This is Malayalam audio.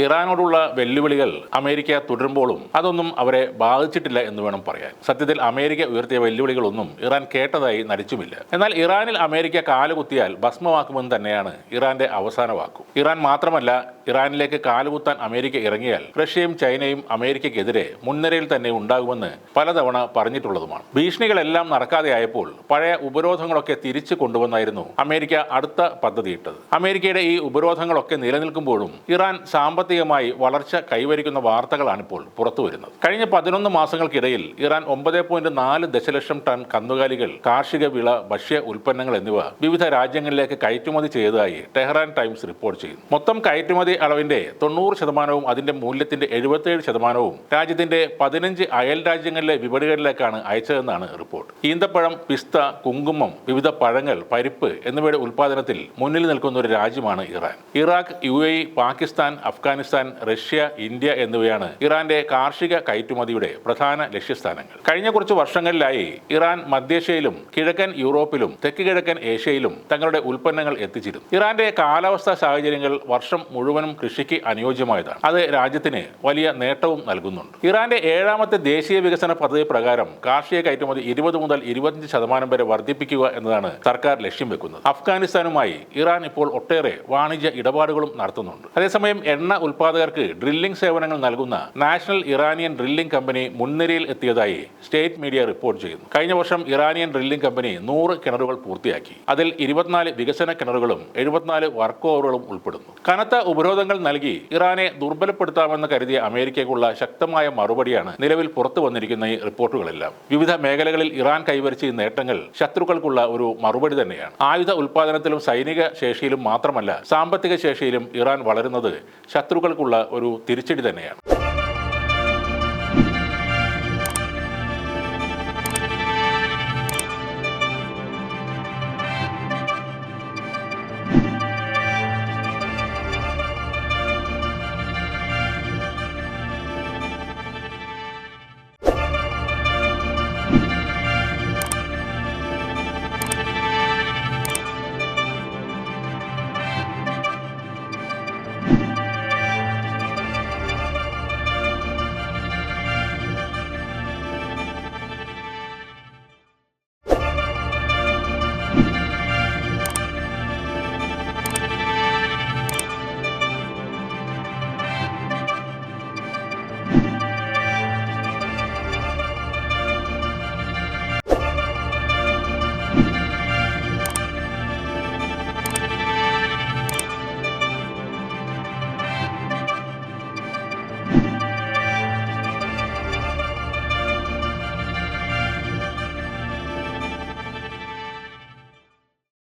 ഇറാനോടുള്ള വെല്ലുവിളികൾ അമേരിക്ക തുടരുമ്പോഴും അതൊന്നും അവരെ ബാധിച്ചിട്ടില്ല എന്ന് വേണം പറയാൻ. സത്യത്തിൽ അമേരിക്ക ഉയർത്തിയ വെല്ലുവിളികളൊന്നും ഇറാൻ കേട്ടതായി നടിച്ചുമില്ല. എന്നാൽ ഇറാനിൽ അമേരിക്ക കാലുകുത്തിയാൽ ഭസ്മമാക്കുമെന്ന് തന്നെയാണ് ഇറാന്റെ അവസാന വാക്കും. ഇറാൻ മാത്രമല്ല, ഇറാനിലേക്ക് കാലുകുത്താൻ അമേരിക്ക ഇറങ്ങിയാൽ റഷ്യയും ചൈനയും അമേരിക്കയ്ക്കെതിരെ മുൻനിരയിൽ തന്നെ ഉണ്ടാകുമെന്ന് പലതവണ പറഞ്ഞിട്ടുള്ളതുമാണ്. ഭീഷണികളെല്ലാം നടക്കാതെയായപ്പോൾ പഴയ ഉപരോധങ്ങളൊക്കെ തിരിച്ചു കൊണ്ടുവന്നായിരുന്നു അമേരിക്ക അടുത്ത പദ്ധതിയിട്ടത്. അമേരിക്കയുടെ ഈ ഉപരോധങ്ങളൊക്കെ നിലനിൽക്കുമ്പോഴും ഇറാൻ സാമ്പത്തികമായി വളർച്ച കൈവരിക്കുന്ന വാർത്തകളാണിപ്പോൾ പുറത്തുവരുന്നത്. കഴിഞ്ഞ 11 മാസങ്ങൾക്കിടയിൽ ഇറാൻ 9.4 ദശലക്ഷം ടൺ കന്നുകാലികൾ, കാർഷിക വിള, ഭക്ഷ്യ ഉൽപ്പന്നങ്ങൾ എന്നിവ വിവിധ രാജ്യങ്ങളിലേക്ക് കയറ്റുമതി ചെയ്തതായി ടെഹ്റാൻ ടൈംസ് റിപ്പോർട്ട് ചെയ്യുന്നു. മൊത്തം കയറ്റുമതി അളവിന്റെ 90% അതിന്റെ മൂല്യത്തിന്റെ 77% രാജ്യത്തിന്റെ 15 അയൽ രാജ്യങ്ങളിലെ വിപണികളിലേക്കാണ് അയച്ചതെന്നാണ് റിപ്പോർട്ട്. ഈന്തപ്പഴം, പിസ്ത, കുങ്കുമം, വിവിധ പഴങ്ങൾ, പരിപ്പ് എന്നിവയുടെ ഉൽപ്പാദനത്തിൽ മുന്നിൽ നിൽക്കുന്ന ഒരു രാജ്യമാണ് Iran. Iraq, UAE, Pakistan, Afghanistan, Russia, India എന്നിവയാണ് ഇറാന്റെ കാർഷിക കയറ്റുമതിയുടെ പ്രധാന ലക്ഷ്യസ്ഥാനങ്ങൾ. കഴിഞ്ഞ കുറച്ച് വർഷങ്ങളിലായി ഇറാൻ മധ്യേഷ്യയിലും കിഴക്കൻ യൂറോപ്പിലും തെക്ക് കിഴക്കൻ ഏഷ്യയിലും തങ്ങളുടെ ഉൽപ്പന്നങ്ങൾ എത്തിച്ചിരുന്നു. ഇറാന്റെ കാലാവസ്ഥാ സാഹചര്യങ്ങൾ വർഷം മുഴുവനും കൃഷിക്ക് അനുയോജ്യമായതാണ്. അത് രാജ്യത്തിന് വലിയ നേട്ടവും നൽകുന്നുണ്ട്. ഇറാന്റെ 7ാമത്തെ ദേശീയ വികസന പദ്ധതി പ്രകാരം കാർഷിക കയറ്റുമതി 20 മുതൽ 25% വരെ വർദ്ധിപ്പിക്കുക എന്നതാണ് സർക്കാർ ലക്ഷ്യം വെക്കുന്നത്. അഫ്ഗാനിസ്ഥാനുമായി ഇറാൻ ഇപ്പോൾ ഒട്ടേറെ വാണിജ്യ ഇടപാടുകളും നടത്തുന്നുണ്ട്. അതേസമയം എണ്ണ ഉൽപ്പാദകർക്ക് ഡ്രില്ലിംഗ് സേവനങ്ങൾ നൽകുന്ന നാഷണൽ ഇറാനിയൻ ഡ്രില്ലിംഗ് കമ്പനി മുൻനിരയിൽ എത്തിയതായി സ്റ്റേറ്റ് മീഡിയ റിപ്പോർട്ട് ചെയ്യുന്നു. കഴിഞ്ഞ വർഷം ഇറാനിയൻ ഡ്രില്ലിംഗ് കമ്പനി 100 കിണറുകൾ പൂർത്തിയാക്കി. അതിൽ 24 വികസന കിണറുകളും 74 വർക്ക് ഓവറുകളും ഉൾപ്പെടുന്നു. കനത്ത ഉപരോധങ്ങൾ നൽകി ഇറാനെ ദുർബലപ്പെടുത്താമെന്ന് കരുതിയ അമേരിക്കയ്ക്കുള്ള ശക്തമായ മറുപടിയാണ് നിലവിൽ പുറത്തു വന്നിരിക്കുന്ന ഈ റിപ്പോർട്ടുകളെല്ലാം. വിവിധ മേഖലകളിൽ ഇറാൻ കൈവരിച്ച ഈ നേട്ടങ്ങൾ ശത്രുക്കൾക്കുള്ള ഒരു മറുപടി തന്നെയാണ്. ആയുധ ഉൽപ്പാദനത്തിലും സൈനിക ശേഷിയിലും മാത്രമല്ല, സാമ്പത്തിക ശേഷിയിലും ഇറാൻ വളരുന്നത് ശത്രുക്കൾക്കുള്ള ഒരു തിരിച്ചടി തന്നെയാണ്.